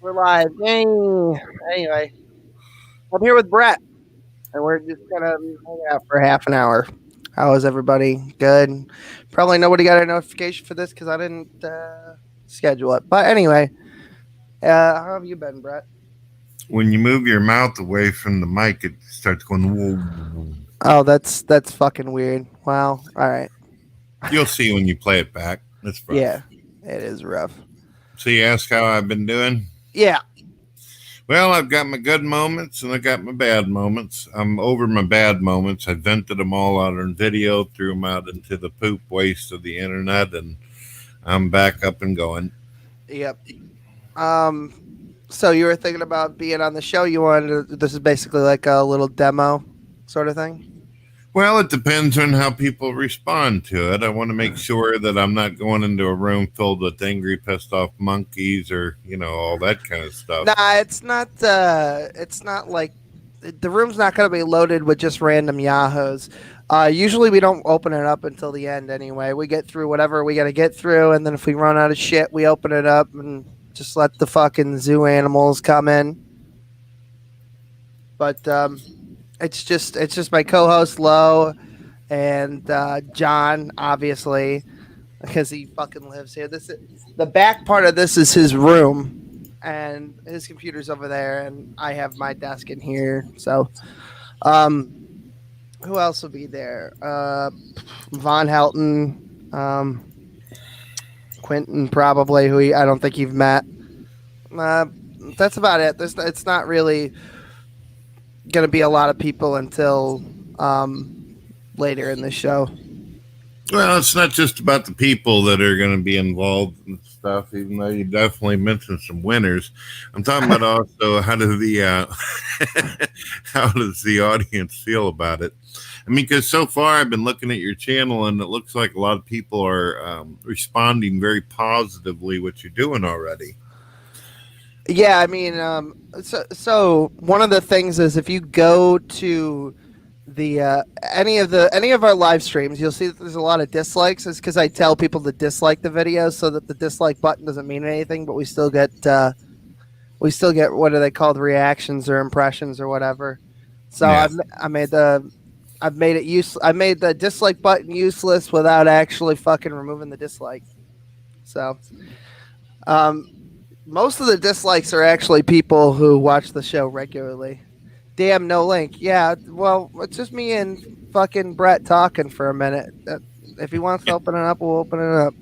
We're live. Yay. Anyway, I'm here with Brett, and we're just gonna hang out for half an hour. How is everybody? Good. Probably nobody got a notification for this because I didn't schedule it. But anyway, how have you been, Brett? When you move your mouth away from the mic, it starts going. Whoa. Oh, that's fucking weird. Wow. All right. You'll see when you play it back. It's Yeah, rough. it is rough. So you ask how I've been doing? Yeah. Well, I've got my good moments and I got my bad moments. I'm over my bad moments. I vented them all out on video, threw them out into the poop waste of the internet, and I'm back up and going. Yep. Um. So you were thinking about being on the show? You wanted to, this is basically like a little demo sort of thing. Well, it depends on how people respond to it. I want to make sure that I'm not going into a room filled with angry, pissed off monkeys or, all that kind of stuff. Nah, it's not. It's not like the room's not going to be loaded with just random yahoos. Usually we don't open it up until the end anyway. We get through whatever we got to get through, and then if we run out of shit, we open it up and just let the fucking zoo animals come in. But it's just my co-host Lo and John, obviously, because he fucking lives here. This is, the back part of this is his room, and his computer's over there, and I have my desk in here. So, who else will be there? Von Helton, Quentin, probably. I don't think you've met. Uh, that's about it. It's not really gonna be a lot of people until later in the show. Well, it's not just about the people that are going to be involved and stuff, even though you definitely mentioned some winners. I'm talking about also how do the how does the audience feel about it? I mean, because so far I've been looking at your channel and it looks like a lot of people are responding very positively what you're doing already. Yeah, I mean, so one of the things is if you go to the any of our live streams, you'll see that there's a lot of dislikes. It's because I tell people to dislike the video so that the dislike button doesn't mean anything, but we still get what are they called, reactions or impressions or whatever. So Yeah. I've made it use I made the dislike button useless without actually fucking removing the dislike. So um, most of the dislikes are actually people who watch the show regularly. Damn, no link. Yeah, well, it's just me and fucking Brett talking for a minute. If he wants to open it up, we'll open it up.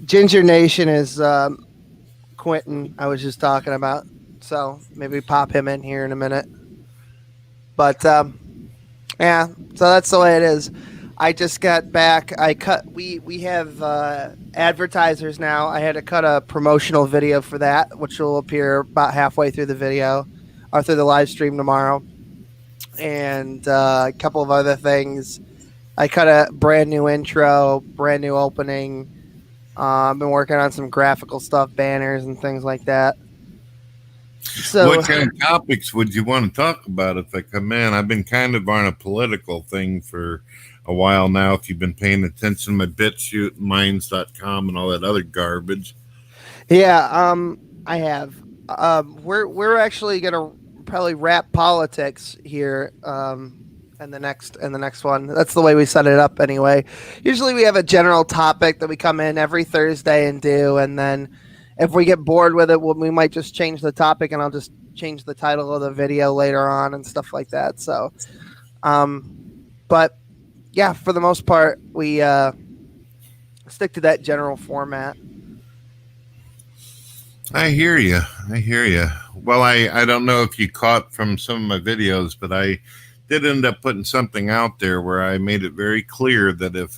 Ginger Nation is Quentin. I was just talking about. So maybe pop him in here in a minute. But yeah, so that's the way it is. I just got back. I cut. We have advertisers now. I had to cut a promotional video for that, which will appear about halfway through the video or through the live stream tomorrow, and a couple of other things. I cut a brand new intro, brand new opening. I've been working on some graphical stuff, banners and things like that. So What kind of topics would you want to talk about if I come in? I've been kind of on a political thing for a while now. If you've been paying attention to my BitChute, Minds.com, and all that other garbage. yeah, I have. We're actually gonna probably wrap politics here. And the next one. That's the way we set it up anyway. Usually we have a general topic that we come in every Thursday and do, and then if we get bored with it, we might just change the topic, and I'll just change the title of the video later on and stuff like that. So, but yeah, for the most part, we stick to that general format. I hear you. I hear you. Well, I don't know if you caught from some of my videos, but I did end up putting something out there where I made it very clear that if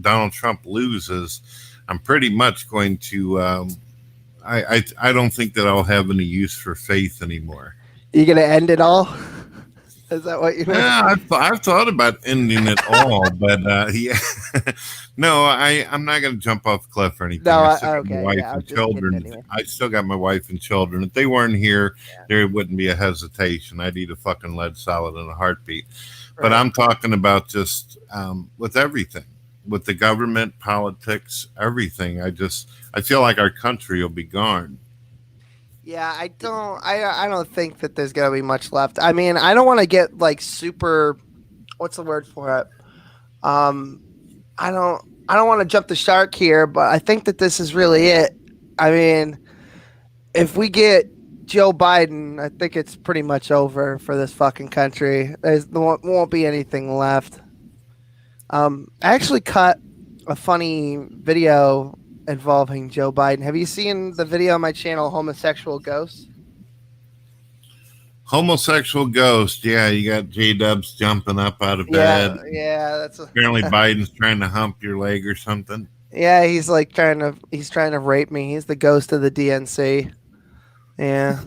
Donald Trump loses, I'm pretty much going to. I don't think that I'll have any use for faith anymore. You gonna end it all? Is that what you mean? Yeah, I've thought about ending it all, but yeah, no, I'm not going to jump off a cliff or anything. No, I still got my okay, wife yeah, I was and just kidding children. anyway. I still got my wife and children. If they weren't here, Yeah, there wouldn't be a hesitation. I'd eat a fucking lead salad in a heartbeat. But right. I'm talking about just with everything, with the government, politics, everything. I feel like our country will be gone. Yeah, I don't think that there's gonna be much left. I mean, I don't want to get like super. What's the word for it? Um, I don't want to jump the shark here, but I think that this is really it. I mean, if we get Joe Biden, I think it's pretty much over for this fucking country. There won't be anything left. I actually cut a funny video involving Joe Biden. Have you seen the video on my channel, Homosexual Ghosts? Homosexual ghost. Yeah, you got J Dubs jumping up out of bed. Yeah, Apparently, Biden's trying to hump your leg or something. yeah. He's trying to rape me. He's the ghost of the DNC. Yeah,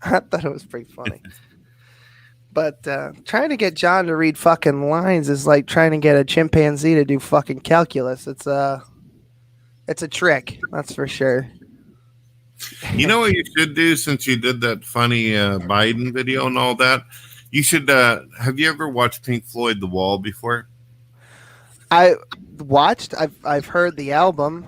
I thought it was pretty funny. But trying to get John to read fucking lines is like trying to get a chimpanzee to do fucking calculus. It's a trick, that's for sure. You know what you should do since you did that funny Biden video and all that? You should. Have you ever watched Pink Floyd The Wall before? I watched. I've heard the album.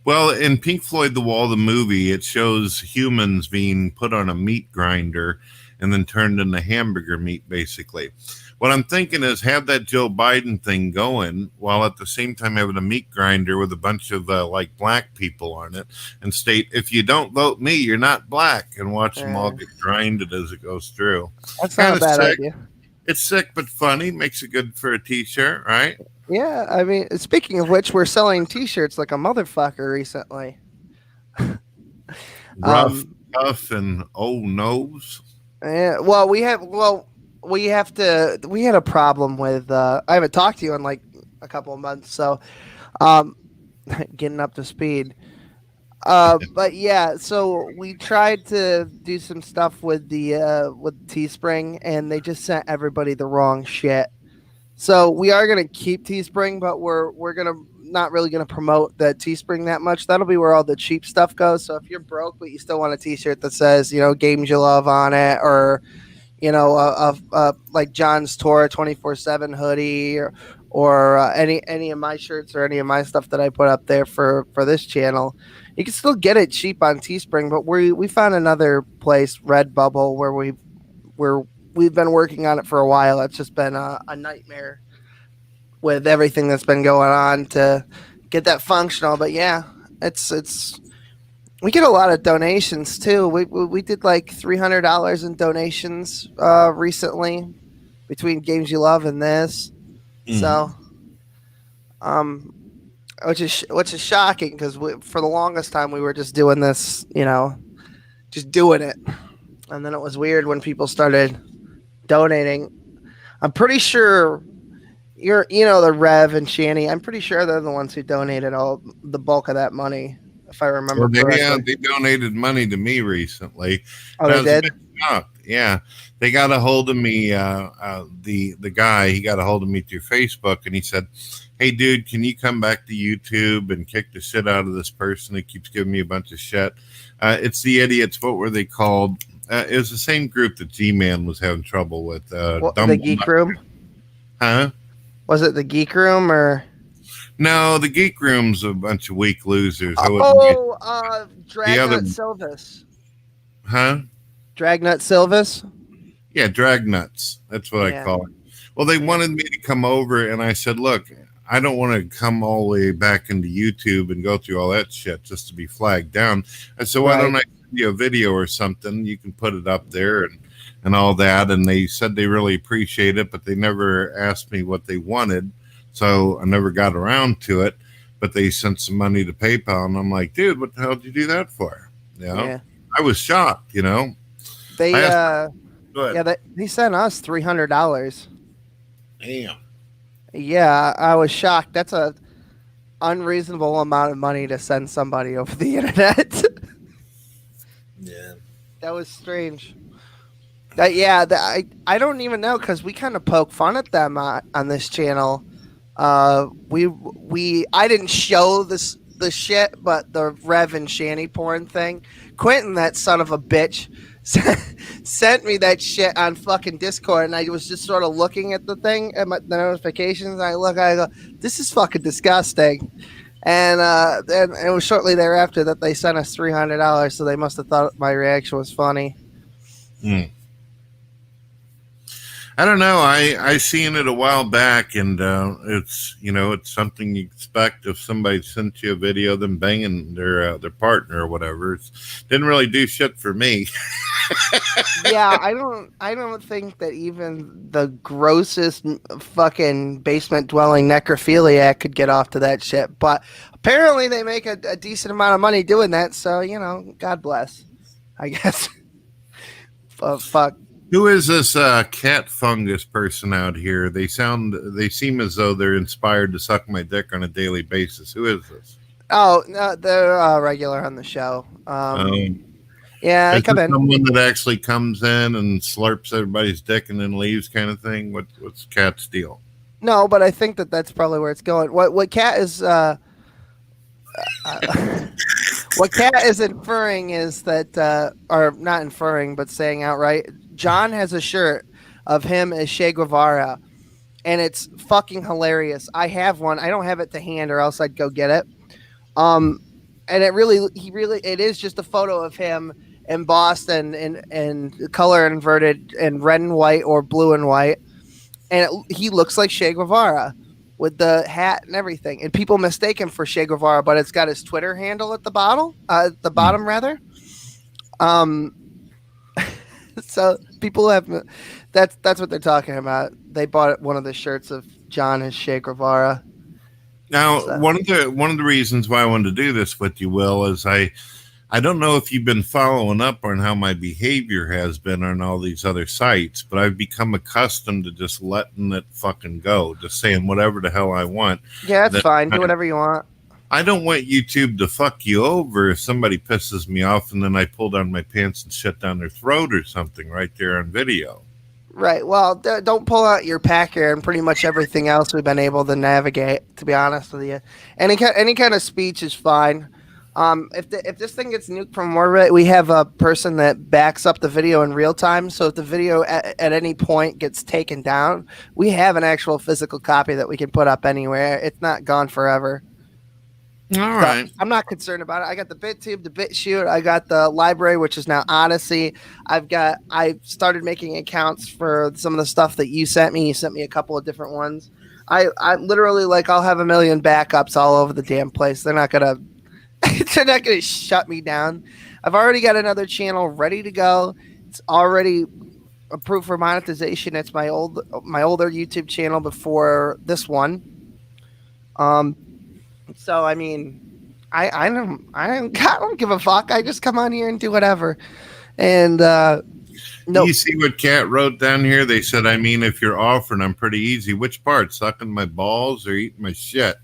Well, in Pink Floyd The Wall, the movie, it shows humans being put on a meat grinder and then turned into hamburger meat, basically. What I'm thinking is have that Joe Biden thing going while at the same time having a meat grinder with a bunch of like black people on it and state, if you don't vote me, you're not black, and watch them all get grinded as it goes through. That's not a bad sick. idea. It's sick but funny. Makes it good for a t-shirt, right? Yeah, I mean, speaking of which, we're selling T-shirts like a motherfucker recently. Rough, tough, and old nose. Yeah, well, we have to. We had a problem with. I haven't talked to you in like a couple of months, so um, getting up to speed. But yeah, so we tried to do some stuff with Teespring, and they just sent everybody the wrong shit. So we are gonna keep Teespring, but we're gonna not really gonna promote the Teespring that much. That'll be where all the cheap stuff goes. So if you're broke but you still want a T-shirt that says games you love on it, or like John's Tour 24/7 hoodie, or any of my shirts or any of my stuff that I put up there for this channel, you can still get it cheap on Teespring. But we found another place, Redbubble, where we've been working on it for a while. It's just been a nightmare with everything that's been going on to get that functional. But yeah, it's we get a lot of donations too. We did like $300 in donations recently between Games You Love and this. So um which is shocking because for the longest time we were just doing this, just doing it. And then it was weird when people started donating. I'm pretty sure the Rev and Shanny. I'm pretty sure they're the ones who donated all the bulk of that money, if I remember correctly. Yeah, they donated money to me recently. Oh, they did? Yeah, they got a hold of me. The guy, he got a hold of me through Facebook, and he said, "Hey, dude, can you come back to YouTube and kick the shit out of this person that keeps giving me a bunch of shit? It's the idiots. What were they called? It was the same group that G-Man was having trouble with. The Geek Room? Huh? Was it the Geek Room or? No, the Geek Room's a bunch of weak losers. Dragnut Silvis. Huh? Dragnut Silvis? Yeah, Dragnuts. That's what I call it. Well, they wanted me to come over, and I said, look, I don't want to come all the way back into YouTube and go through all that shit just to be flagged down. I said, why don't I send you a video or something? You can put it up there and all that. And they said they really appreciate it, but they never asked me what they wanted. So I never got around to it, but they sent some money to PayPal. And I'm like, dude, what the hell did you do that for? I was shocked, They they sent us $300. Damn. Yeah, I was shocked. That's a unreasonable amount of money to send somebody over the internet. Yeah. That was strange. I don't even know because we kind of poke fun at them on this channel. I didn't show the shit, but the Rev and Shanny porn thing. Quentin, that son of a bitch, sent me that shit on fucking Discord, and I was just sort of looking at the thing at the notifications. And I go, this is fucking disgusting. and it was shortly thereafter that they sent us $300. So they must have thought my reaction was funny. Hmm. I don't know. I seen it a while back, and it's it's something you expect if somebody sent you a video of them banging their partner or whatever. It didn't really do shit for me. Yeah, I don't think that even the grossest fucking basement dwelling necrophiliac could get off to that shit. But apparently they make a decent amount of money doing that. So God bless. I guess. Fuck. Who is this cat fungus person out here? They seem as though they're inspired to suck my dick on a daily basis. Who is this? Oh, no, they're regular on the show. Um, Yeah, they is come this in. someone that actually comes in and slurps everybody's dick and then leaves, kind of thing? What's cat's deal? No, but I think that that's probably where it's going. What Cat is uh, what Cat is inferring is that, or not inferring, but saying outright, John has a shirt of him as Che Guevara, and it's fucking hilarious. I have one. I don't have it to hand, or else I'd go get it. Um, and it is just a photo of him embossed and color inverted in red and white or blue and white, and he looks like Che Guevara with the hat and everything. And people mistake him for Che Guevara, but it's got his Twitter handle at the bottom, rather. Um, so people have that's what they're talking about. They bought one of the shirts of John as Che Guevara. Now, So. one of the reasons why I wanted to do this with you, Will, is I don't know if you've been following up on how my behavior has been on all these other sites, but I've become accustomed to just letting it fucking go, just saying whatever the hell I want. Yeah, that's That fine. Do whatever you want. I don't want YouTube to fuck you over if somebody pisses me off and then I pull down my pants and shut down their throat or something right there on video. Right. Well, don't pull out your packer and pretty much everything else we've been able to navigate. To be honest with you, any kind of speech is fine. If this thing gets nuked from orbit, we have a person that backs up the video in real time. So if the video at any point gets taken down, we have an actual physical copy that we can put up anywhere. It's not gone forever. All So right. I'm not concerned about it. I got the BitTube, the BitChute. I got the library, which is now Odyssey. I started making accounts for some of the stuff that you sent me. You sent me a couple of different ones. I literally I'll have a million backups all over the damn place. They're not gonna they're not gonna shut me down. I've already got another channel ready to go. It's already approved for monetization. It's my older YouTube channel before this one. Um, so I mean, I don't give a fuck. I just come on here and do whatever. And no, You see what Kat wrote down here? They said, I mean, if you're offering, I'm pretty easy. Which part? Sucking my balls or eating my shit?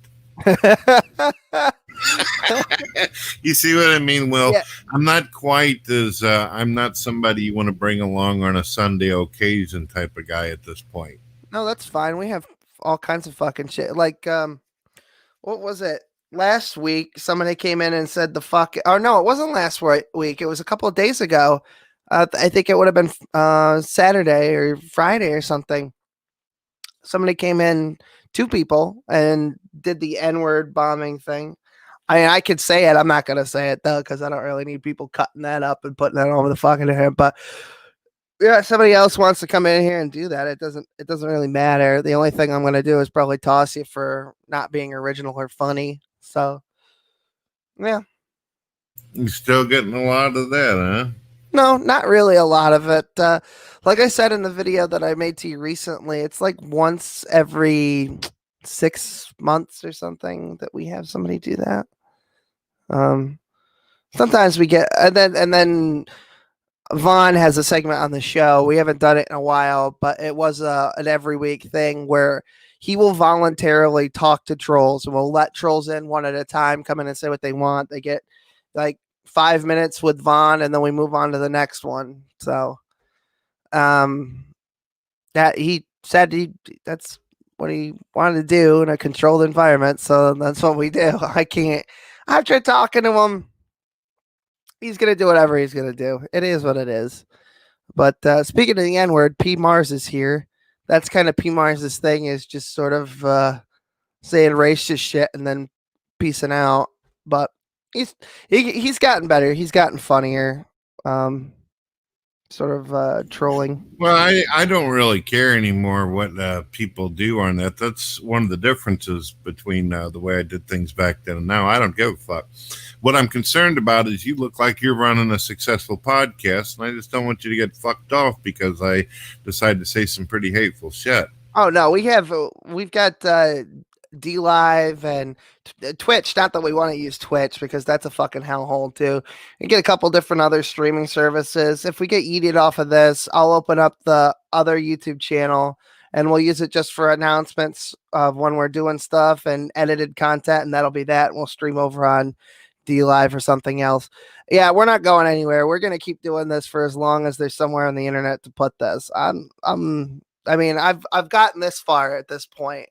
You see what I mean? Well, yeah, I'm not quite as I'm not somebody you want to bring along on a Sunday occasion type of guy at this point. no, that's fine. We have all kinds of fucking shit. What was it? Last week, somebody came in and said the fuck. Or no, it wasn't last week. It was a couple of days ago. I think it would have been Saturday or Friday or something. Somebody came in, two people, and did the N-word bombing thing. I mean, I could say it. I'm not gonna say it though, because I don't really need people cutting that up and putting that over the fucking hair. But yeah, somebody else wants to come in here and do that. It doesn't really matter. The only thing I'm gonna do is probably toss you for not being original or funny. So yeah. You're still getting a lot of that, huh? No, not really a lot of it. Like I said in the video that I made to you recently, it's like once every 6 months or something that we have somebody do that. Sometimes we get, and then Vaughn has a segment on the show. We haven't done it in a while, but it was an every week thing where he will voluntarily talk to trolls and we'll let trolls in one at a time, come in and say what they want. They get like 5 minutes with Vaughn, and then we move on to the next one. So, that he said that's what he wanted to do in a controlled environment. So that's what we do. I can't. After talking to him, he's gonna do whatever he's gonna do. It is what it is. But speaking of the N word, P Mars is here. That's kind of P Mars's thing, is just sort of saying racist shit and then peacing out. But he's gotten better. He's gotten funnier. Um, sort of trolling. Well, I don't really care anymore what people do on that. That's one of the differences between the way I did things back then and now. I don't give a fuck. What I'm concerned about is you look like you're running a successful podcast, and I just don't want you to get fucked off because I decided to say some pretty hateful shit. Oh no, we've got D Live and Twitch. Not that we want to use Twitch because that's a fucking hellhole too. We get a couple different other streaming services. If we get yeeted off of this, I'll open up the other YouTube channel and we'll use it just for announcements of when we're doing stuff and edited content, and that'll be that. And we'll stream over on D Live or something else. Yeah, we're not going anywhere. We're gonna keep doing this for as long as there's somewhere on the internet to put this. I mean, I've gotten this far at this point,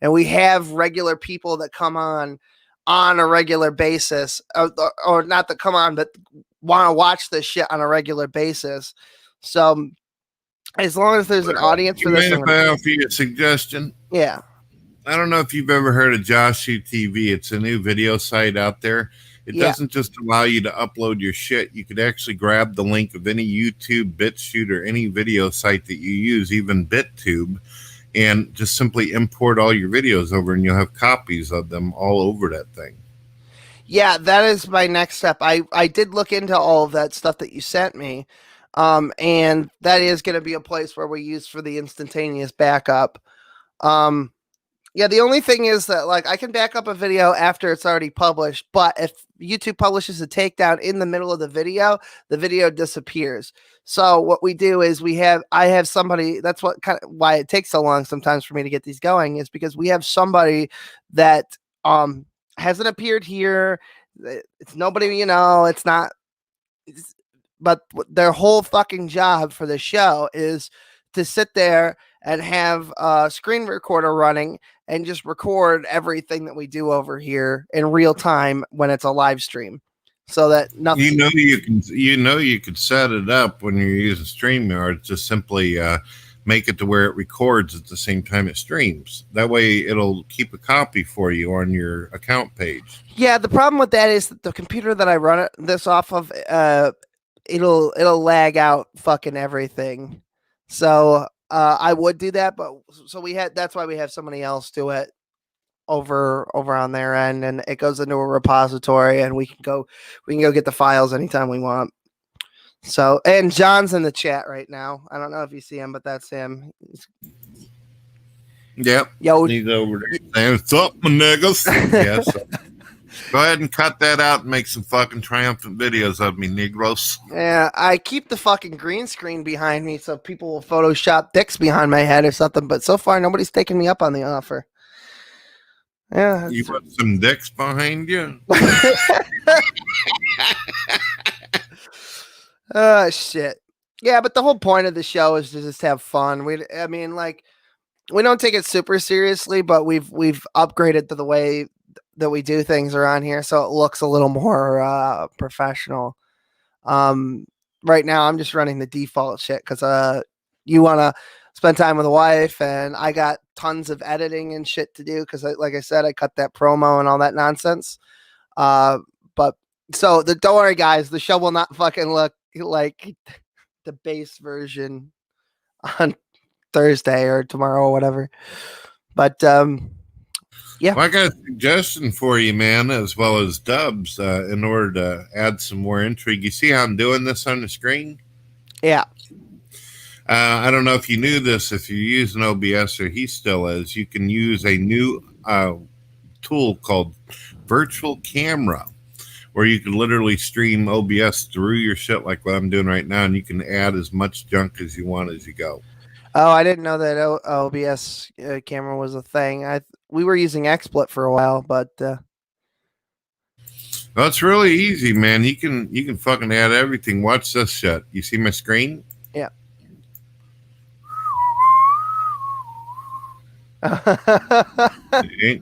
and we have regular people that come on a regular basis, or not that come on, but want to watch this shit on a regular basis. So as long as there's an audience for this, If I offer you a suggestion, yeah. I don't know if you've ever heard of Joshu TV. It's a new video site out there. It doesn't just allow you to upload your shit. You could actually grab the link of any YouTube, BitChute, or any video site that you use, even BitTube, and just simply import all your videos over, and you'll have copies of them all over that thing. Yeah, that is my next step. I did look into all of that stuff that you sent me, and that is going to be a place where we use for the instantaneous backup. Yeah, the only thing is that like I can back up a video after it's already published, but if YouTube publishes a takedown in the middle of the video disappears. So what we do is I have somebody, that's what kind of why it takes so long sometimes for me to get these going, is because we have somebody that hasn't appeared here. It's nobody, it's not, but their whole fucking job for the show is to sit there and have a screen recorder running and just record everything that we do over here in real time when it's a live stream, so that nothing. You could set it up when you're using StreamYard. Just simply make it to where it records at the same time it streams. That way, it'll keep a copy for you on your account page. Yeah, the problem with that is that the computer that I run this off of, it'll lag out fucking everything. So I would do that, but that's why we have somebody else do it over on their end, and it goes into a repository, and we can go get the files anytime we want. So, and John's in the chat right now. I don't know if you see him, but that's him. Yep. Yo, he's over there saying, "What's up, my niggas?" Yeah, so go ahead and cut that out and make some fucking triumphant videos of me, Negros. Yeah, I keep the fucking green screen behind me so people will Photoshop dicks behind my head or something, but so far nobody's taken me up on the offer. Yeah. You want some dicks behind you? Oh, shit. Yeah, but the whole point of the show is to just have fun. We don't take it super seriously, but we've upgraded to the way that we do things around here, so it looks a little more professional. Right now I'm just running the default shit because you want to spend time with a wife, and I got tons of editing and shit to do because like I said, I cut that promo and all that nonsense. But so don't worry guys, the show will not fucking look like the base version on Thursday or tomorrow or whatever. But yeah. Well, I got a suggestion for you, man, as well as Dubs, in order to add some more intrigue. You see how I'm doing this on the screen? Yeah. I don't know if you knew this. If you're using OBS, or he still is, you can use a new tool called Virtual Camera, where you can literally stream OBS through your shit like what I'm doing right now, and you can add as much junk as you want as you go. Oh, I didn't know that OBS camera was a thing. We were using XSplit for a while, but well, it's really easy, man. You can fucking add everything. Watch this shit. You see my screen? Yeah. I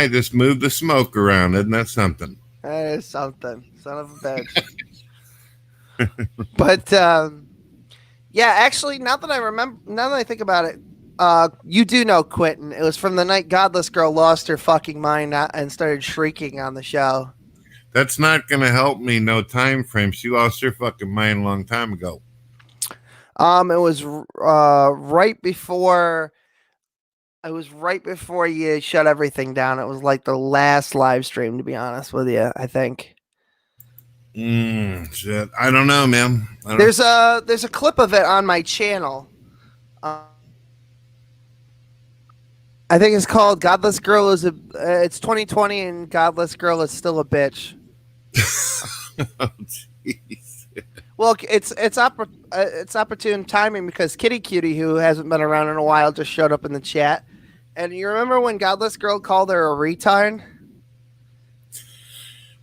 just moved the smoke around. Isn't that something? That is something. Son of a bitch. But yeah, actually, now that I think about it, You do know Quentin. It was from the night Godless Girl lost her fucking mind and started shrieking on the show. That's not going to help me. No time frame. She lost her fucking mind a long time ago. It was right before. It was right before you shut everything down. It was like the last live stream, to be honest with you. I think Shit. I don't know, man. I don't. there's a clip of it on my channel. I think it's called "Godless Girl is a." It's 2020 and Godless Girl is still a bitch. Oh, jeez. Well, it's opportune timing because Kitty Cutie, who hasn't been around in a while, just showed up in the chat. And you remember when Godless Girl called her a retard?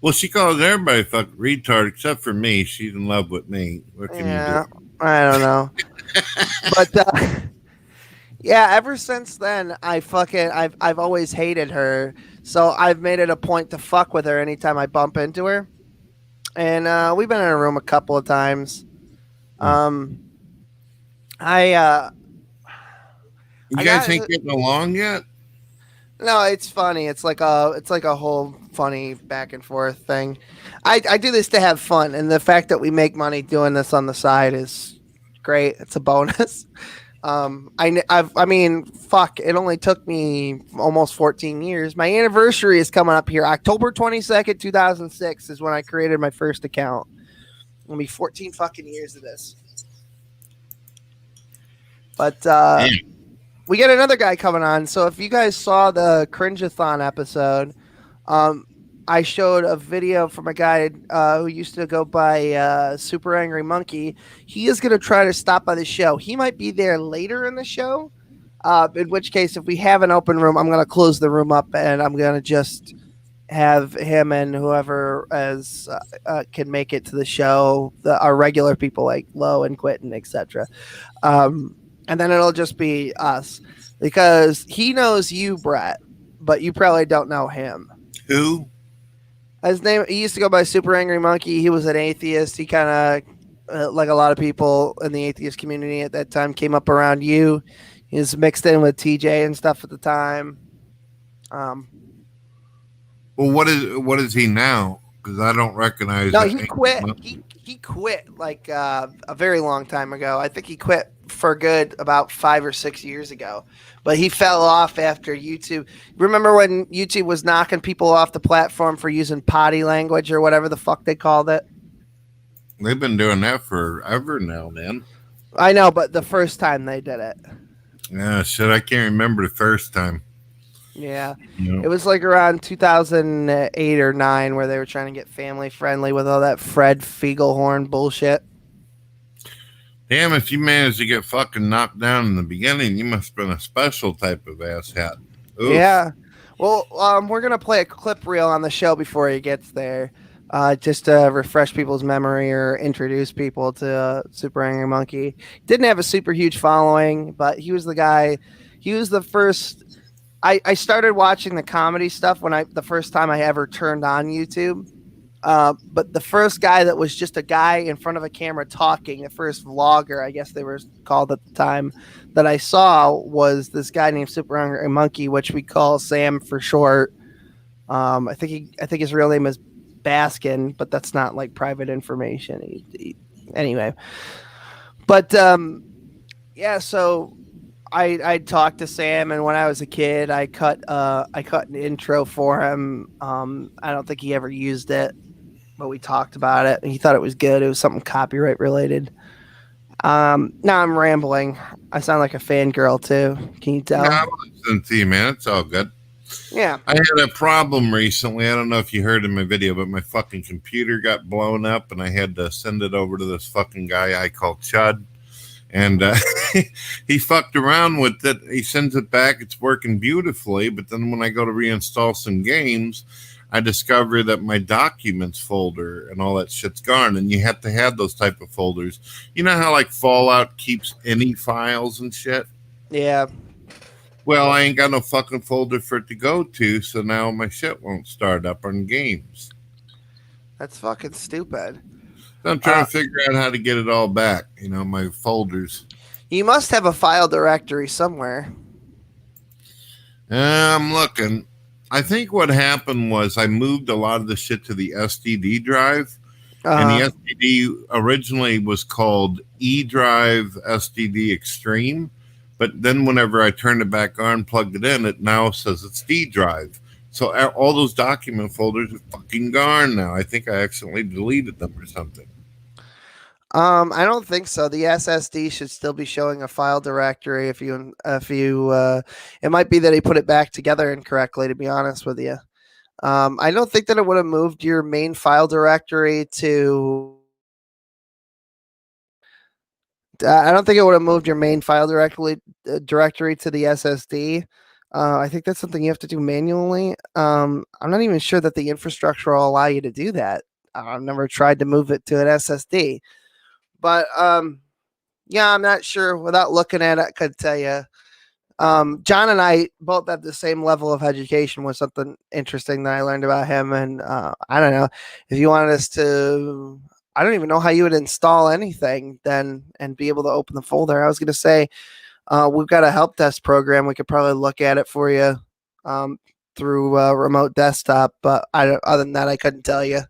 Well, she calls everybody fucking retard except for me. She's in love with me. What can Yeah, you I don't know, but yeah, ever since then, I've always hated her. So I've made it a point to fuck with her anytime I bump into her. And we've been in a room a couple of times. Um, I do? You I guys got ain't getting along yet? no. It's funny. It's like a whole funny back and forth thing. I do this to have fun, and the fact that we make money doing this on the side is great. It's a bonus. I mean, fuck. It only took me almost 14 years. My anniversary is coming up here. October 22nd, 2006 is when I created my first account. It'll be 14 fucking years of this. But we get another guy coming on. So if you guys saw the Cringeathon episode, I showed a video from a guy who used to go by Super Angry Monkey. He is going to try to stop by the show. He might be there later in the show. In which case, if we have an open room, I'm going to close the room up and I'm going to just have him and whoever as can make it to the show, our regular people like Lo and Quentin, etc. And then it'll just be us because he knows you, Brett, but you probably don't know him. Who? His name, he used to go by Super Angry Monkey. He was an atheist. He kind of, like a lot of people in the atheist community at that time, came up around you. He was mixed in with TJ and stuff at the time. Well, what is he now? Because I don't recognize. No, he quit. He quit like a very long time ago. I think he quit for good about 5 or 6 years ago. But he fell off after YouTube. Remember when YouTube was knocking people off the platform for using potty language or whatever the fuck they called it? They've been doing that forever now, man. I know, but the first time they did it. Yeah, shit, I can't remember the first time. Yeah. You know? It was like around 2008 or 9 where they were trying to get family friendly with all that Fred Fiegelhorn bullshit. Damn, if you managed to get fucking knocked down in the beginning, you must have been a special type of asshat. Oof. Yeah. Well, we're going to play a clip reel on the show before he gets there. Just to refresh people's memory or introduce people to Super Angry Monkey. Didn't have a super huge following, but he was the guy. He was the first. I started watching the comedy stuff the first time I ever turned on YouTube. But the first guy that was just a guy in front of a camera talking, the first vlogger, I guess they were called at the time, that I saw was this guy named Super Angry Monkey, which we call Sam for short. I think his real name is Baskin, but that's not like private information. Anyway, but yeah. So I talked to Sam, and when I was a kid, I cut an intro for him. I don't think he ever used it, but we talked about it. And he thought it was good. It was something copyright related. Now I'm rambling. I sound like a fangirl too. Can you tell? Yeah, I'm listening to you, man. It's all good. Yeah. I had a problem recently. I don't know if you heard in my video, but my fucking computer got blown up and I had to send it over to this fucking guy I call Chud. And he fucked around with it. He sends it back. It's working beautifully. But then when I go to reinstall some games, I discover that my documents folder and all that shit's gone. And you have to have those type of folders. You know how like Fallout keeps any files and shit? Yeah. Well, I ain't got no fucking folder for it to go to, so now my shit won't start up on games. That's fucking stupid. So I'm trying to figure out how to get it all back, my folders. You must have a file directory somewhere. I'm looking. I think what happened was I moved a lot of the shit to the STD drive, and the Uh, STD originally was called E Drive STD Extreme, but then whenever I turned it back on, plugged it in, it now says it's D Drive. So all those document folders are fucking gone now. I think I accidentally deleted them or something. I don't think so. The SSD should still be showing a file directory. It might be that he put it back together incorrectly. To be honest with you, I don't think that it would have moved your main file directory to. I don't think it would have moved your main file directory to the SSD. I think that's something you have to do manually. I'm not even sure that the infrastructure will allow you to do that. I've never tried to move it to an SSD, but yeah, I'm not sure. Without looking at it, I could tell you. John and I both have the same level of education. Was something interesting that I learned about him, and I don't know if you wanted us to. I don't even know how you would install anything then and be able to open the folder. I was going to say we've got a help desk program. We could probably look at it for you through remote desktop, but other than that, I couldn't tell you.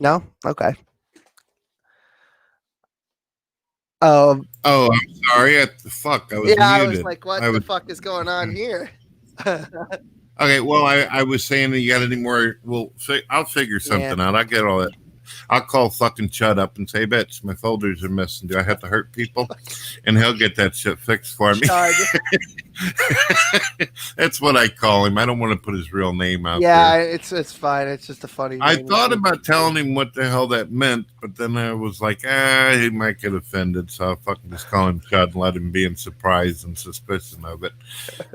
No? Okay. Um, Oh, I'm sorry. Fuck, I was yeah, I was muted. like, what I the was fuck is going on here? okay. Well, I was saying that you got any more? Well, I'll figure Yeah. something out. I'll get all that. I'll call fucking Chud up and say, "Bitch, my folders are missing. Do I have to hurt people?" And he'll get that shit fixed for me. That's what I call him. I don't want to put his real name out Yeah, there. it's fine. It's just a funny I name. thought about telling him what the hell that meant, but then I was like, he might get offended, so I'll fucking just call him Chud and let him be in surprise and suspicion of it.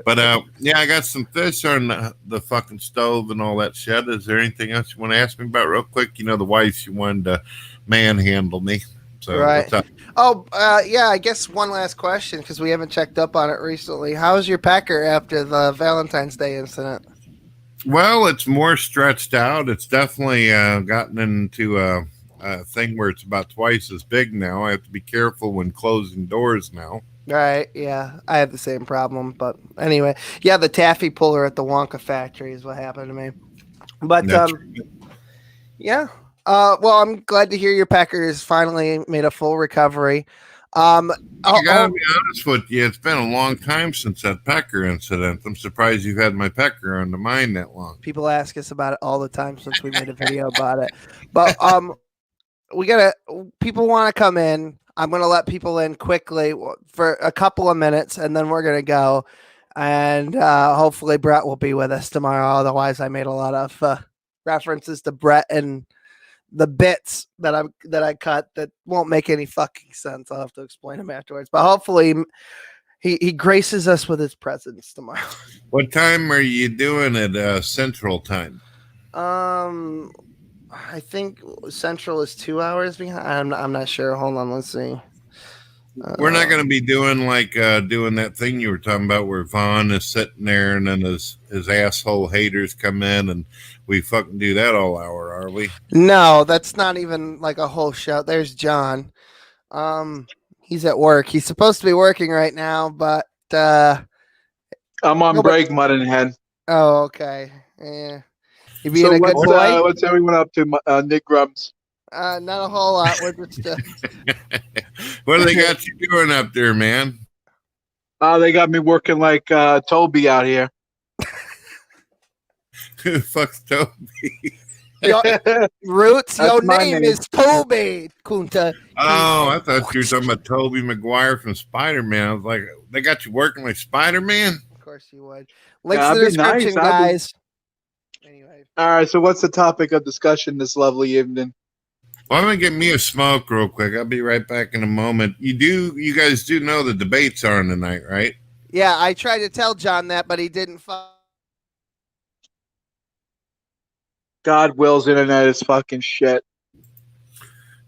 But yeah, I got some fish on the fucking stove and all that shit. Is there anything else you want to ask me about real quick? You know, the wife, she wanted to manhandle me. So Right. what's up? Oh, yeah, I guess one last question because we haven't checked up on it recently. How's your pecker after the Valentine's Day incident? Well, it's more stretched out. It's definitely gotten into a thing where it's about twice as big now. I have to be careful when closing doors now. Right, yeah, I have the same problem. But anyway, yeah, the taffy puller at the Wonka factory is what happened to me. But That's yeah. Well, I'm glad to hear your pecker has finally made a full recovery. I gotta be honest with you. It's been a long time since that pecker incident. I'm surprised you've had my pecker on the mind that long. people ask us about it all the time since we made a video about it. But we gotta. People want to come in. I'm gonna let people in quickly for a couple of minutes, and then we're gonna go. And hopefully, Brett will be with us tomorrow. Otherwise, I made a lot of references to Brett and the bits that I cut that won't make any fucking sense. I'll have to explain them afterwards. But hopefully, he graces us with his presence tomorrow. What time are you doing at Central Time? I think Central is 2 hours behind. I'm not sure. Hold on, let's see. We're not going to be doing like doing that thing you were talking about where Vaughn is sitting there and then his asshole haters come in and we fucking do that all hour, are we? No, that's not even like a whole show. There's John. He's at work. He's supposed to be working right now, but I'm on break, Muttonhead. Oh, okay. Yeah. You being So a good boy? what's everyone up to, Nick Grubbs? Not a whole lot. We're just What do they got you doing up there, man? They got me working like Toby out here. Who the fuck's Toby? Roots, That's your my name name. is Toby Kunta. Oh, I thought you were talking about Toby Maguire from Spider-Man. I was like, they got you working like Spider-Man? Of course you would. Links Yeah, in the that'd be nice. description, That'd be- guys. Anyway. All right. So what's the topic of discussion this lovely evening? Well, I'm gonna get me a smoke real quick. I'll be right back in a moment. You guys do know the debates are on tonight, right? Yeah, I tried to tell John that, but he didn't. God wills internet is fucking shit.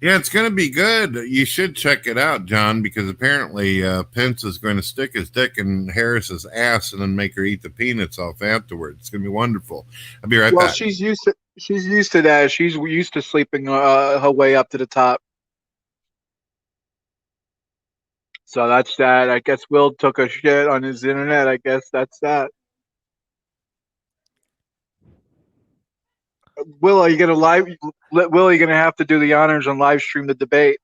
Yeah, it's going to be good. You should check it out, John, because apparently Pence is going to stick his dick in Harris's ass and then make her eat the peanuts off afterwards. It's going to be wonderful. I'll be right Well, back. she's used to She's used to that. She's used to sleeping her way up to the top. So that's that. I guess Will took a shit on his internet. I guess that's that. Will, are you gonna live? Will, are you gonna have to do the honors and live stream the debate?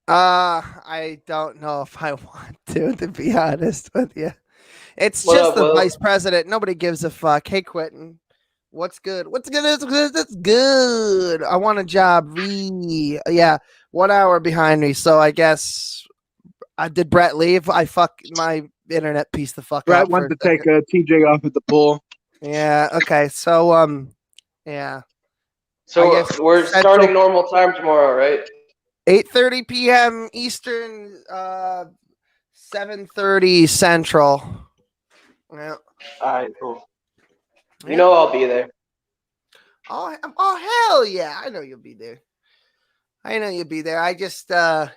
I don't know if I want to be honest with you. It's What just up, the Will? vice president. Nobody gives a fuck. Hey, Quentin. What's good? What's good? That's good. I want a job. Yeah, 1 hour behind me. So I guess I did Brett leave. I fuck my internet piece the fuck Brett out for went a to second. take TJ off at the pool. Yeah. Okay. So yeah. I So guess we're Central- starting normal time tomorrow, right? 8:30 p.m. Eastern. 7:30 Central. Yeah. All right, cool. Yeah. You know I'll be there. Oh hell yeah! I know you'll be there. I just yeah.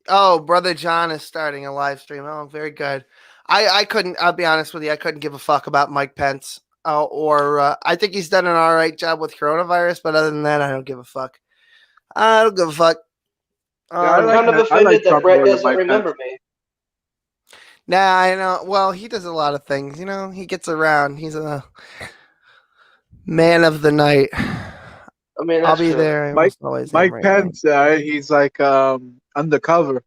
Oh, brother John is starting a live stream. Oh, very good. I couldn't. I'll be honest with you. I couldn't give a fuck about Mike Pence. I think he's done an all right job with coronavirus, but other than that, I don't give a fuck. I don't give a fuck. I'm like kind of that. I offended like that Trump Brett more than doesn't Mike remember Pence. me. Nah, I know. Well, he does a lot of things. He gets around. He's a man of the night. I mean, I'll that's be true. there. I Mike- almost always am Mike right now. Pence, he's like undercover.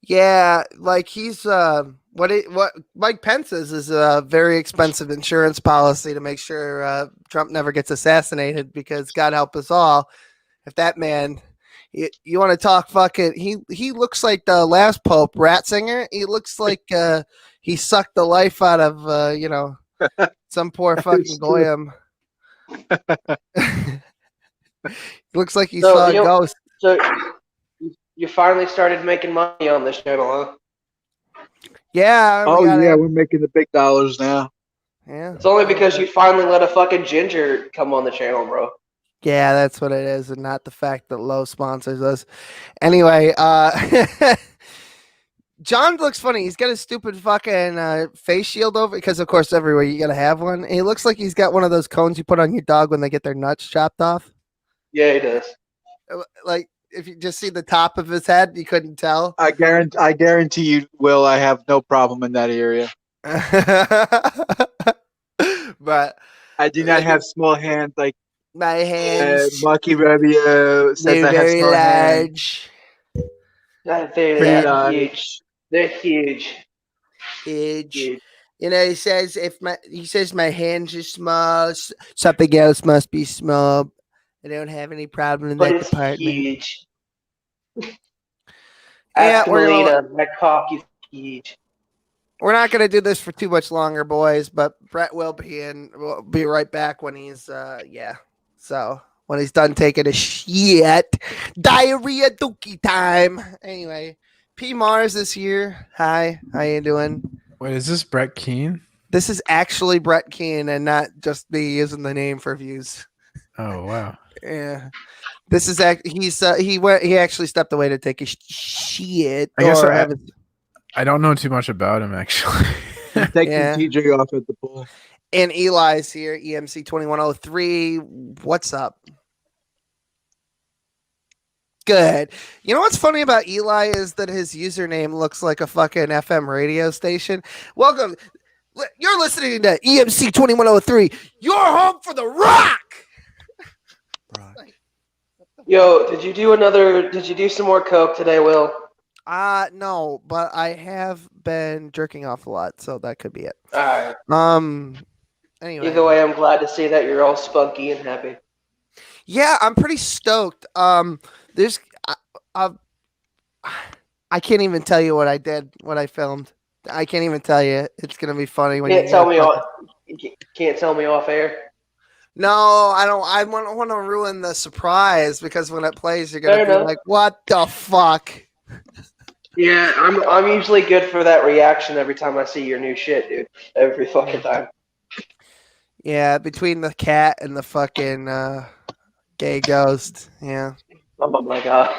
Yeah, like he's what Mike Pence is a very expensive insurance policy to make sure Trump never gets assassinated, because God help us all if that man you want to talk fucking he looks like the last Pope Ratzinger. He looks like he sucked the life out of some poor fucking It's true. goyim. Looks like he So, saw a ghost. So you finally started making money on this channel, huh? Yeah. Oh we gotta yeah, have- we're making the big dollars now. yeah. It's only because you finally let a fucking ginger come on the channel, bro. Yeah, that's what it is, and not the fact that Lowe sponsors us. Anyway, John looks funny. He's got a stupid fucking face shield over, because of course everywhere you gotta have one. He looks like he's got one of those cones you put on your dog when they get their nuts chopped off. Yeah, he does. Like if you just see the top of his head, you couldn't tell. I guarantee you, Will. I have no problem in that area. But I do not have small hands like my hands, Marky Rubio says. they're I have very small hands. large. They're Pretty that large. huge. They're huge. Huge. Huge. He says my hands are small, something else must be small. I don't have any problem in But that it's department. huge. Yeah, Ask we're gonna- Melina. That cock is huge. We're not going to do this for too much longer, boys, but Brett will be in. We'll be right back when he's So when he's done taking a shit, diarrhea dookie time. Anyway, P Mars is here. Hi, how you doing? Wait, is this Brett Keane? This is actually Brett Keane and not just me using the name for views. Oh wow. Yeah, this is he actually stepped away to take a shit. I guess or I- have his- I don't know too much about him actually. Taking Yeah. TJ off at the pool. And Eli's here, EMC 2103. What's up? Good. You know what's funny about Eli is that his username looks like a fucking FM radio station. Welcome. You're listening to EMC 2103. You're home for the rock. Yo, did you do some more coke today, Will? No, but I have been jerking off a lot, so that could be it. Alright. Anyway. Either way, I'm glad to see that you're all spunky and happy. Yeah, I'm pretty stoked. There's, I can't even tell you what I did, what I filmed. I can't even tell you. It's gonna be funny when You can't you tell me can't tell me off air. No, I don't. I want to ruin the surprise, because when it plays, you're gonna Fair be enough. like, "What the fuck?" Yeah, I'm usually good for that reaction every time I see your new shit, dude. Every fucking time. Yeah, between the cat and the fucking gay ghost. Yeah. Oh my god.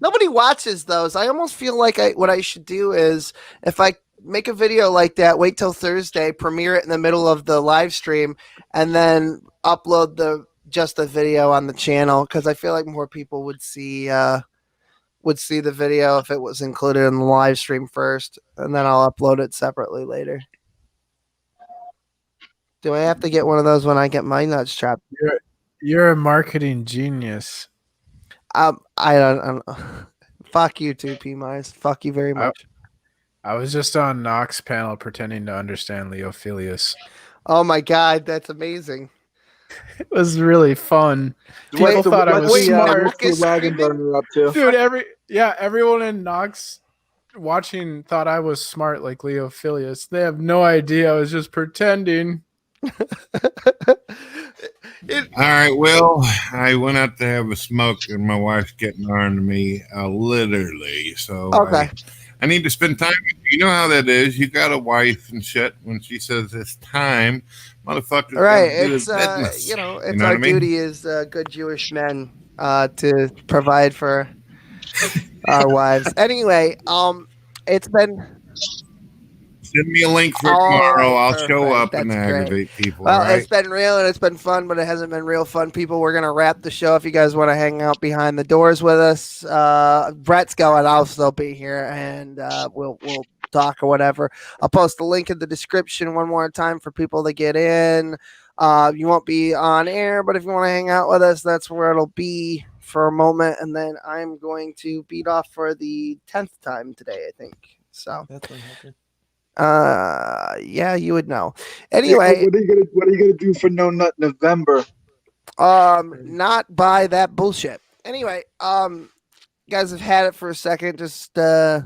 Nobody watches those. I almost feel like what I should do is, if I make a video like that. Wait till Thursday, premiere it in the middle of the live stream, and then upload just the video on the channel because I feel like more people would see the video if it was included in the live stream first, and then I'll upload it separately later. Do I have to get one of those when I get my nuts chopped? You're a marketing genius. I don't. Fuck you too, P Myers. Fuck you very much. I was just on Knox panel pretending to understand Leophilius. Oh my god, that's amazing. It was really fun. People thought I was smart. Knock is wagon screaming? burner up to. Dude, everyone in Knox watching thought I was smart like Leophilius. They have no idea I was just pretending. All right, Will, I went out to have a smoke and my wife's getting on to me, literally. So Okay. I need to spend time with you. You know how that is. You got a wife and shit. When she says it's time, motherfuckers. Right. gotta do It's his business. it's You know our what I mean? duty as good Jewish men to provide for our wives. Anyway, it's been Send me a link for All tomorrow. right, I'll show perfect. up and That's great. aggravate people. well, all right? it's been real and it's been fun, but it hasn't been real fun. People, we're gonna wrap the show. If you guys want to hang out behind the doors with us, Brett's going. I'll still be here, and we'll talk or whatever. I'll post the link in the description one more time for people to get in. You won't be on air, but if you want to hang out with us, that's where it'll be for a moment, and then I'm going to beat off for the 10th time today, I think. So That's what happened. yeah, you would know. Anyway, What are you gonna do for No Nut November? not buy that bullshit. Anyway, you guys have had it for a second. Just go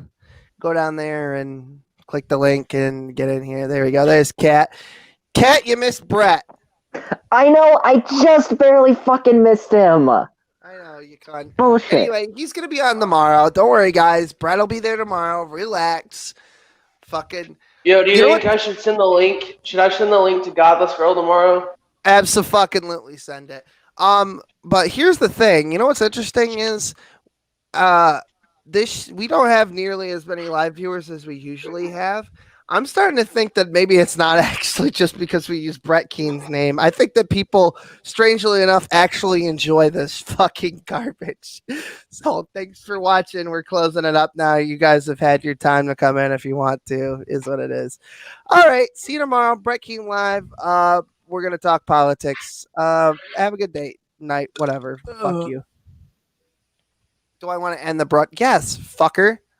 down there and click the link and get in here. There we go. There's Kat. Kat, you missed Brett. I know, I just barely fucking missed him. I know you can't. Bullshit. Anyway, he's gonna be on tomorrow. Don't worry, guys. Brett will be there tomorrow. Relax. Fucking Yo, do you You know think I should send the link? Should I send the link to Godless Girl tomorrow? absolutely send it. But here's the thing. You know what's interesting is, we don't have nearly as many live viewers as we usually have. I'm starting to think that maybe it's not actually just because we use Brett Keen's name. I think that people, strangely enough, actually enjoy this fucking garbage. So thanks for watching. We're closing it up now. You guys have had your time to come in if you want to, is what it is. All right. See you tomorrow. Brett Keen Live. We're going to talk politics. Have a good day, night, whatever. Fuck you. Do I want to end the broad? Yes, fucker.